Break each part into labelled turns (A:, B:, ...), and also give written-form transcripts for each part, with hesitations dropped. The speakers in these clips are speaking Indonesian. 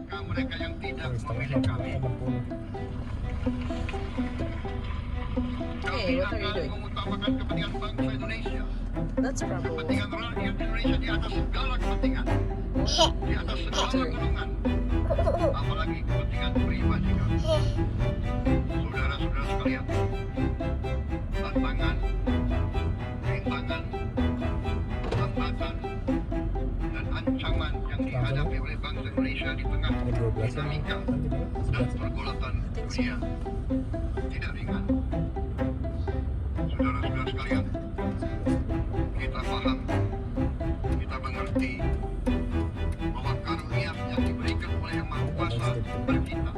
A: Mereka yang tidak memilih kami.
B: Hey, what are you doing?
A: Mengutamakan kepentingan bangsa Indonesia.
B: That's probably
A: Kepentingan rakyat Indonesia di atas segala kepentingan. Di atas segala golongan. Apalagi kepentingan pribadi kami. Saudara-saudara sekalian, tantangan, rintangan, hambatan, dan ancaman yang dihadapi oleh bangsa Indonesia di tengah dinamika dan pergolatan dunia tidak ringan. Saudara-saudara sekalian, kita paham, kita mengerti bahwa karunia yang diberikan oleh Yang Maha Kuasa kepada kita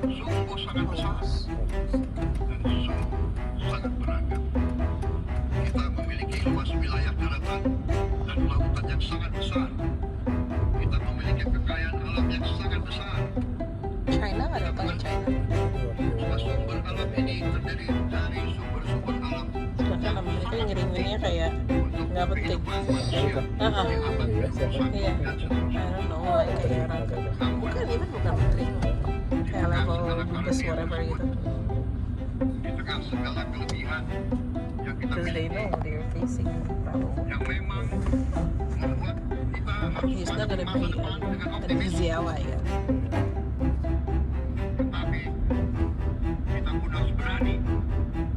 A: sungguh sangat besar dan sungguh sangat beragam. Kita memiliki luas wilayah daratan dan lautan yang sangat besar. Kita memiliki kekayaan alam yang sangat besar.
B: China nggak datang ke China.
A: Semua sumber alam ini terdiri dari sumber-sumber alam
B: Bahkan mereka ngirim-ngirimnya kayak
A: untuk
B: nggak penting.
A: kehidupan manusia di abad ke-21
B: Iya.
A: dan seterusnya.
B: I don't know, like kayak orang bukan penting kayak level bus whatever gitu.
A: Di tengah segala kelebihan yang kita
B: Because they
A: miliki,
B: know they're facing problem.
A: yang memang membuat kita harus
B: He's not
A: menghadapi
B: gonna
A: masa
B: be
A: depan dengan
B: an
A: optimis.
B: easy ally kan.
A: Tetapi kita pun harus berani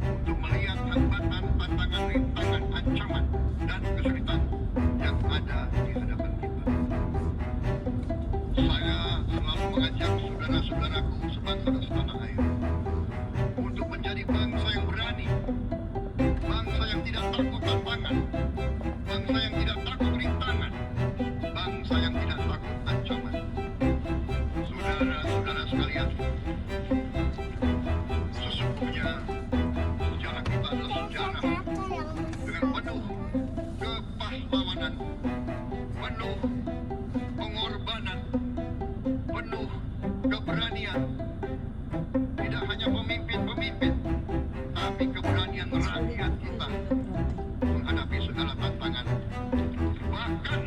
A: untuk melihat hambatan, tantangan, rintangan, ancaman, dan kesulitan yang ada di hadapan kita. Saya selalu mengajak saudara-saudaraku sebangsa dan setanah air untuk menjadi bangsa yang berani, bangsa yang tidak takut tantangan, bangsa yang tidak takut rintangan, bangsa yang tidak takut ancaman. Saudara-saudara sekalian, sesungguhnya sejarah kita adalah sejarah dengan penuh kepahlawanan, penuh pengorbanan, penuh keberanian. Tidak hanya pemimpin-pemimpin, tapi keberanian rakyat kita menghadapi segala tantangan, bahkan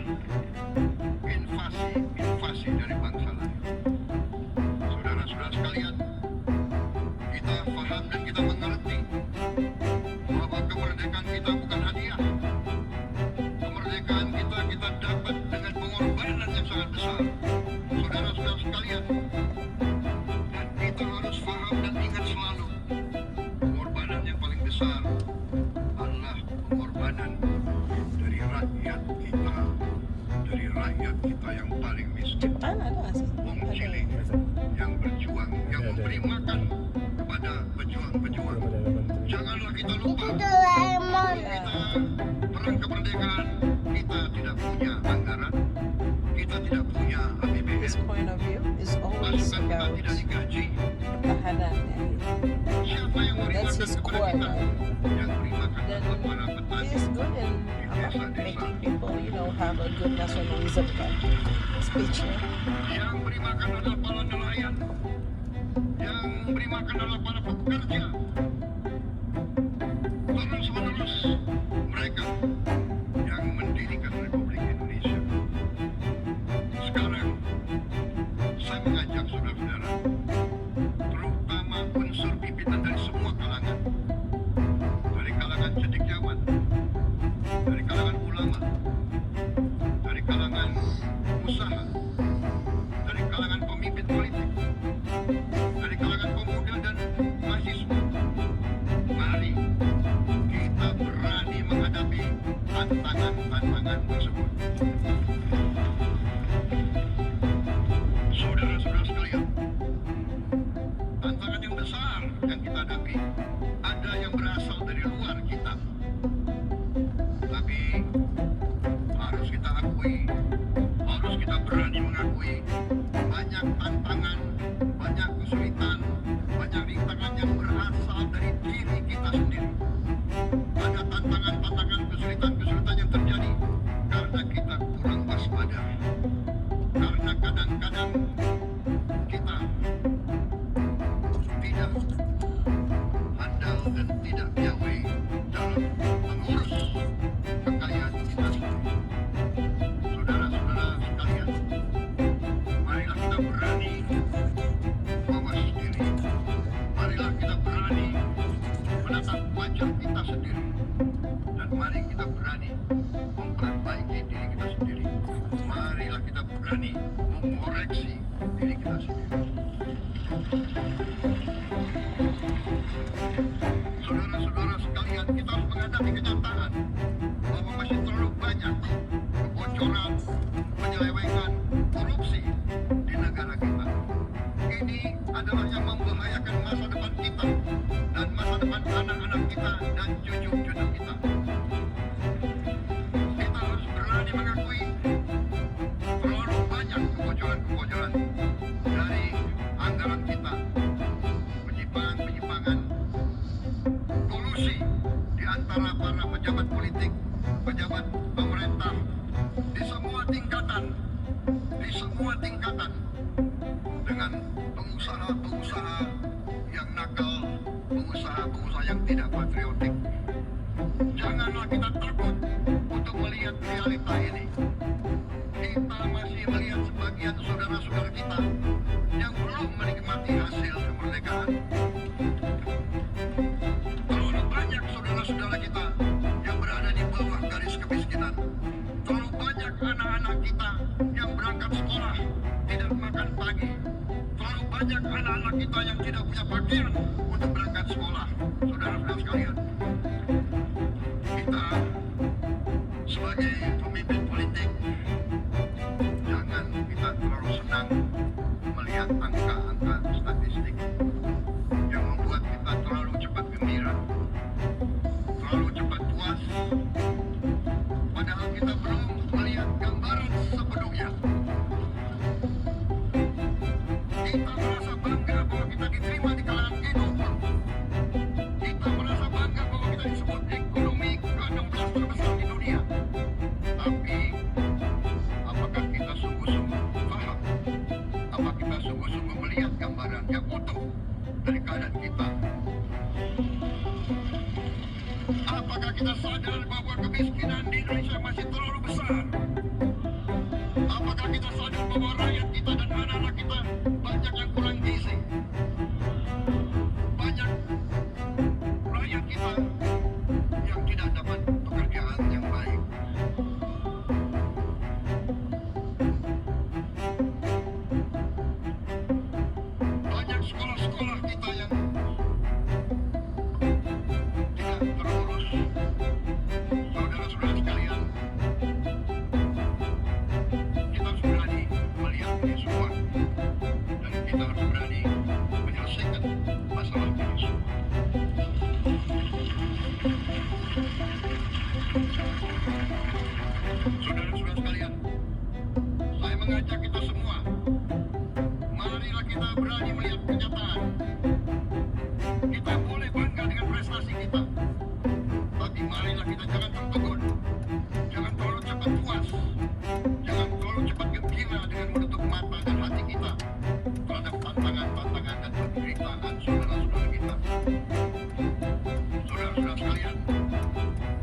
A: invasi dari bangsa lain. Saudara-saudara sekalian, kita paham dan kita mengerti bahwa kemerdekaan kita bukan hadiah. Kemerdekaan kita dapat dengan pengorbanan yang sangat besar. Saudara-saudara sekalian, dan kita harus paham dan ingat selalu, pengorbanan yang paling besar adalah pengorbanan dari rakyat kita yang paling miskin.
B: Jepang ada nggak sih?
A: Wong cilik yang berjuang, yang memberi makan kepada pejuang-pejuang. Janganlah kita lupa, kita perang kemerdekaan, kita tidak punya anggaran, kita tidak punya
B: His
A: APBN,
B: point of view is always
A: pasukan kita
B: about
A: tidak digaji.
B: pertahanan.
A: Siapa yang memberi
B: That's
A: makan
B: his
A: kepada
B: core,
A: kita?
B: kan?
A: Yang beri makan
B: Dan
A: adalah para petani.
B: he's good in making people, have a good nationalism kan. Speechnya.
A: Yang beri makan adalah para nelayan. Yang beri makan adalah para pekerja. Terus-menerus mereka yang mendirikan Republik Indonesia. Sekarang saya mengajak saudara-saudara, terutama unsur pimpinan dari semua kalangan, dari kalangan cendekiawan, dari kalangan ulama, dari kalangan usaha, dari kalangan pemimpin politik, dari kalangan pemuda dan mahasiswa. Mari kita berani menghadapi tantangan-tantangan tersebut. berani mengoreksi diri kita sendiri. Saudara-saudara sekalian, kita harus menghadapi kenyataan bahwa masih terlalu banyak kebocoran, penyelewengan, korupsi di negara kita. Ini adalah yang membahayakan masa depan kita dan masa depan anak-anak kita dan cucu-cucu kita. Kita harus berani mengakui terlalu banyak kebocoran-kebocoran dari anggaran kita, penyimpangan-penyimpangan, kolusi di antara para pejabat politik, pejabat pemerintah di semua tingkatan dengan pengusaha-pengusaha yang nakal, pengusaha-pengusaha yang tidak patriotik. Janganlah kita takut untuk melihat realita ini. Kita masih melihat sebagian saudara-saudara kita yang belum menikmati hasil kemerdekaan. Terlalu banyak saudara-saudara kita yang berada di bawah garis kemiskinan. Terlalu banyak anak-anak kita yang berangkat sekolah tidak makan pagi. Terlalu banyak anak-anak kita yang tidak punya pakaian untuk berangkat sekolah. Saudara-saudara sekalian, kita sebagai pemimpin politik, jangan kita terlalu senang melihat angka-angka statistik yang membuat kita terlalu cepat gembira, terlalu cepat puas, padahal kita belum melihat gambaran sepenuhnya. Kita merasa bangga bahwa kita diterima di kalangan G20. Kita merasa bangga bahwa kita disebut ekonomi ke-16 terbesar di dunia. Tapi, apakah kita sungguh-sungguh paham? Apakah kita sungguh-sungguh melihat gambaran yang utuh dari keadaan kita? Apakah kita sadar bahwa kemiskinan di Indonesia masih terlalu besar? Apakah kita sadar bahwa rakyat kita dan anak-anak kita banyak yang kurang gizi? Banyak rakyat kita yang tidak dapat pekerjaan yang baik. Banyak sekolah-sekolah kita yang tidak terurus. Saudara-saudara sekalian, kita harus berani melihat ini semua dan kita harus berani menyelesaikan masalah ini semua. Saudara-saudara sekalian, saya mengajak kita semua, marilah kita berani melihat kenyataan. Kita boleh bangga dengan prestasi kita, tapi marilah kita jangan tertegun, jangan terlalu cepat puas, jangan terlalu cepat gembira dengan menutup mata dan hati kita terhadap tantangan-tantangan dan penderitaan saudara-saudara kita. Saudara-saudara sekalian,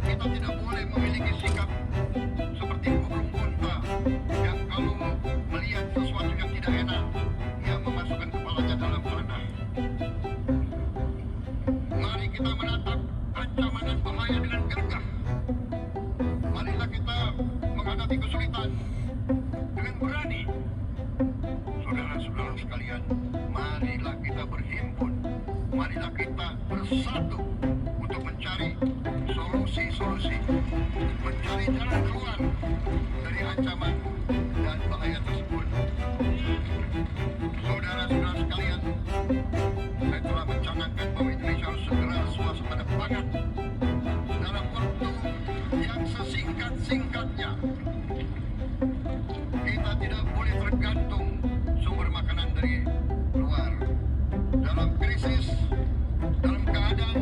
A: kita tidak boleh memiliki sikap seperti burung unta yang kalau melihat sesuatu yang tidak enak, ia memasukkan kepalanya dalam panah. Mari kita menatap ancaman dan bahaya dengan gagah. Marilah kita menghadapi kesulitan dengan berani. Saudara-saudara sekalian, marilah kita berhimpun. Marilah kita bersatu untuk mencari solusi-solusi, mencari jalan keluar dari ancaman dan bahaya tersebut. Saudara-saudara sekalian, saya telah mencanangkan bahwa Indonesia harus segera swasembada pangan dalam waktu yang sesingkat-singkatnya. Kita tidak boleh tergantung sumber makanan dari luar. Dalam krisis, dalam keadaan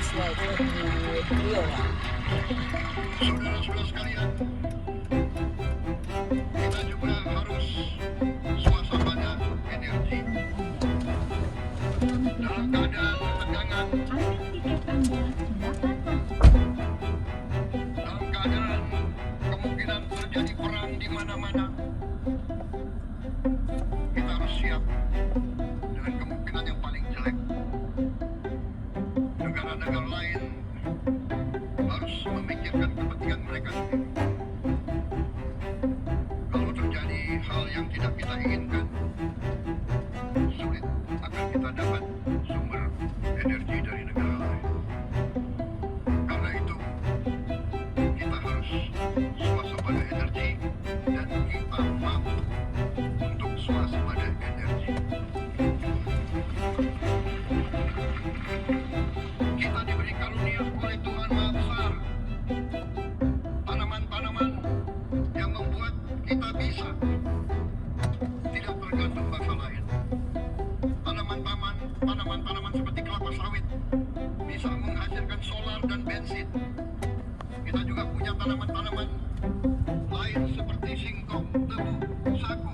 B: just like what you would feel like.
A: Saudara-saudara sekalian, kita juga harus suasana energi. Dalam keadaan ketegangan, dalam keadaan kemungkinan terjadi perang di mana-mana, kita harus siap dengan kemungkinan yang paling jelek. Negara-negara lain harus memikirkan kepentingan mereka sendiri. Kalau terjadi hal yang tidak kita inginkan, sulit akan kita dapat sumber energi dari negara lain. Karena itu, kita harus swasembada energi dan kita mampu untuk swasembada energi. Kita diberi karunia oleh Tuhan Maha Besar, tanaman-tanaman yang membuat kita bisa tidak tergantung bangsa lain. Tanaman-tanaman seperti kelapa sawit bisa menghasilkan solar dan bensin. Kita juga punya tanaman-tanaman lain seperti singkong, tebu, sagu.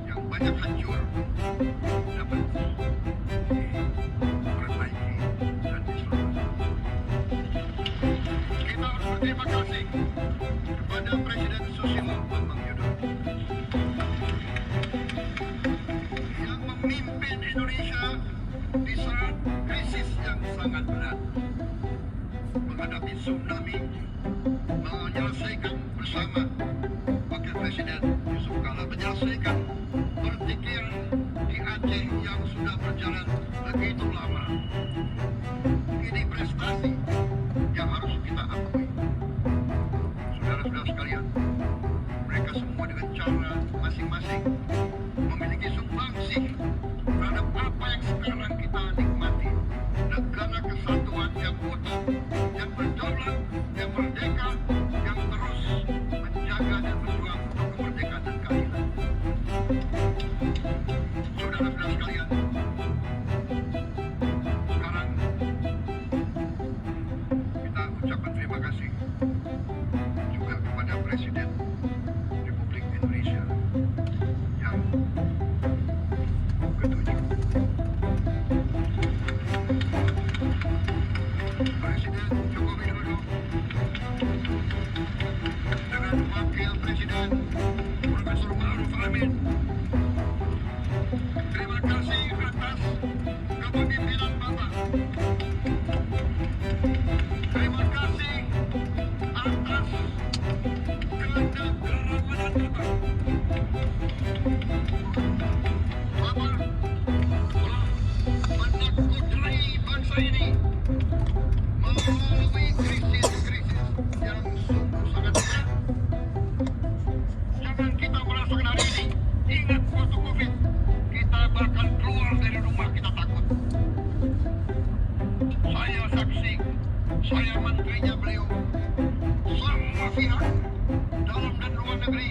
A: Yang banyak hancur dapat diperbaiki dan diselamatkan. Kita harus berterima kasih kepada Presiden Susilo Bambang Yudhoyono yang memimpin Indonesia di saat krisis yang sangat berat, menghadapi tsunami, menyelesaikan bersama Wakil Presiden Yusuf Kala, menyelesaikan pertikaian di Aceh yang sudah berjalan begitu lama. Ini prestasi yang harus kita akui. Saudara-saudara sekalian, mereka semua dengan cara masing-masing memiliki sumbangsih terhadap apa yang sekarang kita nikmati. Negara kesatuan yang utuh, yang berdaulat, yang merdeka, yang terus menjaga dan berjuang untuk kemerdekaan dan keadilan. Saudara-saudara sekalian, sekarang kita ucapkan terima kasih juga kepada Presiden Republik Indonesia yang ketujuh. Presiden Joko Widodo dengan Wakil Presiden Profesor Ma'ruf Amin. Terima kasih atas kepemimpinan Bapak. Terima kasih atas kenegarawanan Bapak. Bapak telah menakodai bangsa ini melalui krisis-krisis yang sungguh sangat berat. Jangan kita merasakan hari ini. Ingat waktu COVID, kita bakal keluar dari rumah, kita takut. Saya saksi, saya menterinya beliau, semua pihak dalam dan luar negeri